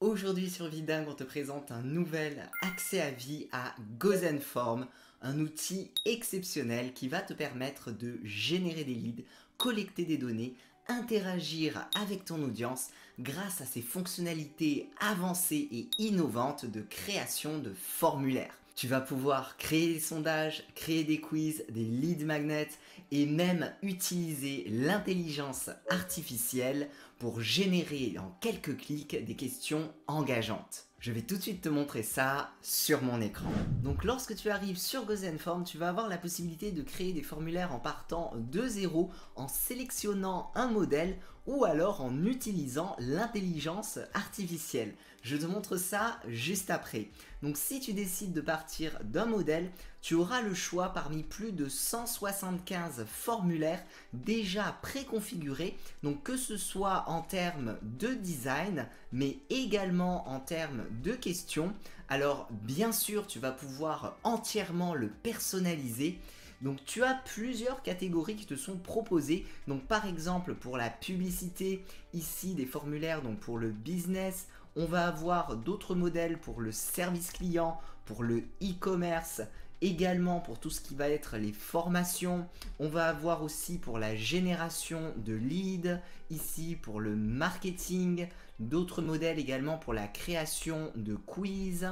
Aujourd'hui sur Vidingue, on te présente un nouvel accès à vie à GoZenForm, un outil exceptionnel qui va te permettre de générer des leads, collecter des données, interagir avec ton audience grâce à ses fonctionnalités avancées et innovantes de création de formulaires. Tu vas pouvoir créer des sondages, créer des quiz, des lead magnets et même utiliser l'intelligence artificielle pour générer en quelques clics des questions engageantes. Je vais tout de suite te montrer ça sur mon écran. Donc lorsque tu arrives sur GoZenForm, tu vas avoir la possibilité de créer des formulaires en partant de zéro, en sélectionnant un modèle ou alors en utilisant l'intelligence artificielle. Je te montre ça juste après. Donc si tu décides de partir d'un modèle, tu auras le choix parmi plus de 175 formulaires déjà préconfigurés, donc que ce soit en termes de design, mais également en termes de questions. Alors bien sûr, tu vas pouvoir entièrement le personnaliser. Donc tu as plusieurs catégories qui te sont proposées. Donc par exemple pour la publicité, ici des formulaires donc pour le business. On va avoir d'autres modèles pour le service client, pour le e-commerce, également pour tout ce qui va être les formations. On va avoir aussi pour la génération de leads, ici pour le marketing, d'autres modèles également pour la création de quiz.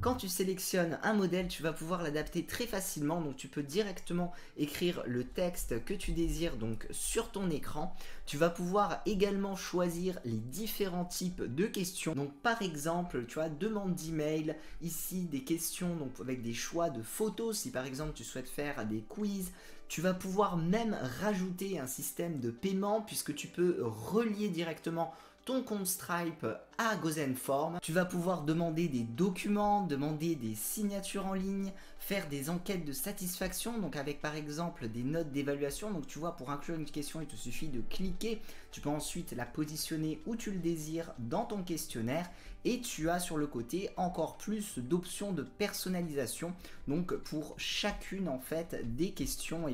Quand tu sélectionnes un modèle, tu vas pouvoir l'adapter très facilement, donc tu peux directement écrire le texte que tu désires donc sur ton écran. Tu vas pouvoir également choisir les différents types de questions. Donc par exemple, tu as demande d'email, ici des questions donc avec des choix de photos, si par exemple tu souhaites faire des quiz. Tu vas pouvoir même rajouter un système de paiement puisque tu peux relier directement ton compte Stripe à GoZenForm. Tu vas pouvoir demander des documents, demander des signatures en ligne, faire des enquêtes de satisfaction, donc avec par exemple des notes d'évaluation. Donc tu vois, pour inclure une question, il te suffit de cliquer. Tu peux ensuite la positionner où tu le désires dans ton questionnaire et tu as sur le côté encore plus d'options de personnalisation. Donc pour chacune en fait des questions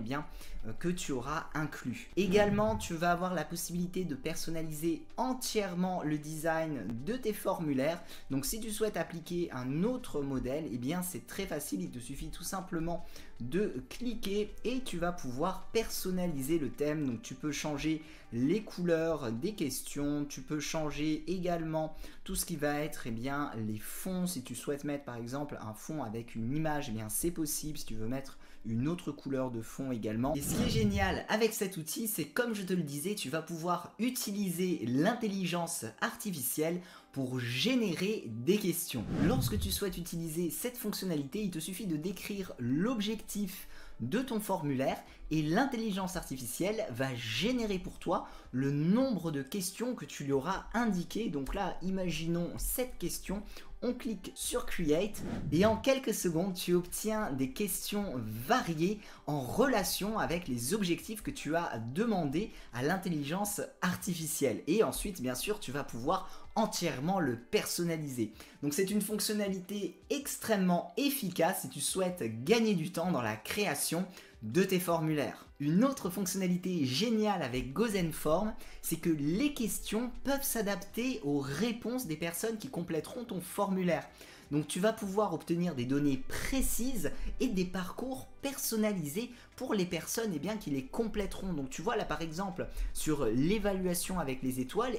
que tu auras inclus. Également, tu vas avoir la possibilité de personnaliser entièrement le design de tes formulaires. Donc si tu souhaites appliquer un autre modèle, c'est très facile, il te suffit tout simplement de cliquer et tu vas pouvoir personnaliser le thème. Donc tu peux changer les couleurs des questions, tu peux changer également tout ce qui va être les fonds. Si tu souhaites mettre par exemple un fond avec une image, c'est possible. Si tu veux mettre une autre couleur de fond également. Et ce qui est génial avec cet outil, c'est comme je te le disais, tu vas pouvoir utiliser l'intelligence artificielle pour générer des questions. Lorsque tu souhaites utiliser cette fonctionnalité, il te suffit de décrire l'objectif de ton formulaire et l'intelligence artificielle va générer pour toi le nombre de questions que tu lui auras indiqué. Donc là, imaginons cette question. On clique sur Create et en quelques secondes, tu obtiens des questions variées en relation avec les objectifs que tu as demandé à l'intelligence artificielle. Et ensuite, bien sûr, tu vas pouvoir entièrement le personnaliser. Donc c'est une fonctionnalité extrêmement efficace si tu souhaites gagner du temps dans la création de tes formulaires. Une autre fonctionnalité géniale avec GoZenForm, c'est que les questions peuvent s'adapter aux réponses des personnes qui compléteront ton formulaire. Donc tu vas pouvoir obtenir des données précises et des parcours personnalisés pour les personnes qui les compléteront. Donc tu vois là par exemple sur l'évaluation avec les étoiles,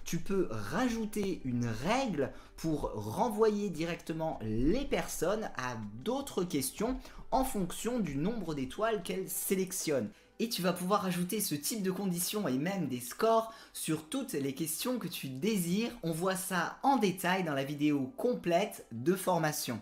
tu peux rajouter une règle pour renvoyer directement les personnes à d'autres questions en fonction du nombre d'étoiles qu'elles sélectionnent. Et tu vas pouvoir ajouter ce type de conditions et même des scores sur toutes les questions que tu désires. On voit ça en détail dans la vidéo complète de formation.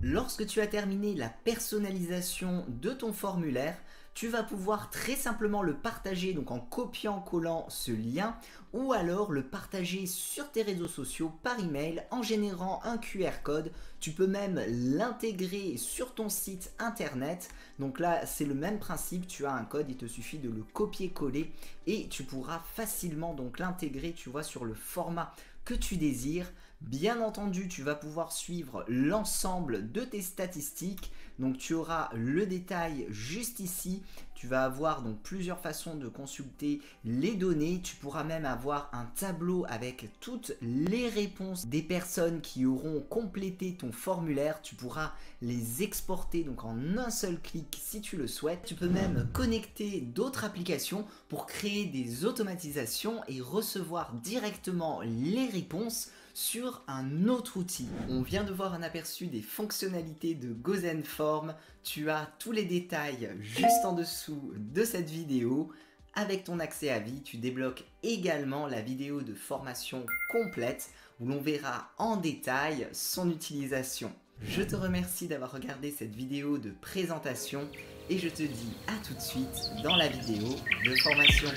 Lorsque tu as terminé la personnalisation de ton formulaire, tu vas pouvoir très simplement le partager donc en copiant-collant ce lien ou alors le partager sur tes réseaux sociaux par email en générant un QR code. Tu peux même l'intégrer sur ton site internet. Donc là, c'est le même principe. Tu as un code, il te suffit de le copier-coller et tu pourras facilement donc l'intégrer, tu vois, sur le format que tu désires. Bien entendu, tu vas pouvoir suivre l'ensemble de tes statistiques. Donc tu auras le détail juste ici Tu vas avoir donc plusieurs façons de consulter les données. Tu pourras même avoir un tableau avec toutes les réponses des personnes qui auront complété ton formulaire. Tu pourras les exporter donc en un seul clic si tu le souhaites. Tu peux même connecter d'autres applications pour créer des automatisations et recevoir directement les réponses sur un autre outil. On vient de voir un aperçu des fonctionnalités de GozenForm. Tu as tous les détails juste en dessous de cette vidéo. Avec ton accès à vie, tu débloques également la vidéo de formation complète où l'on verra en détail son utilisation. Je te remercie d'avoir regardé cette vidéo de présentation et je te dis à tout de suite dans la vidéo de formation.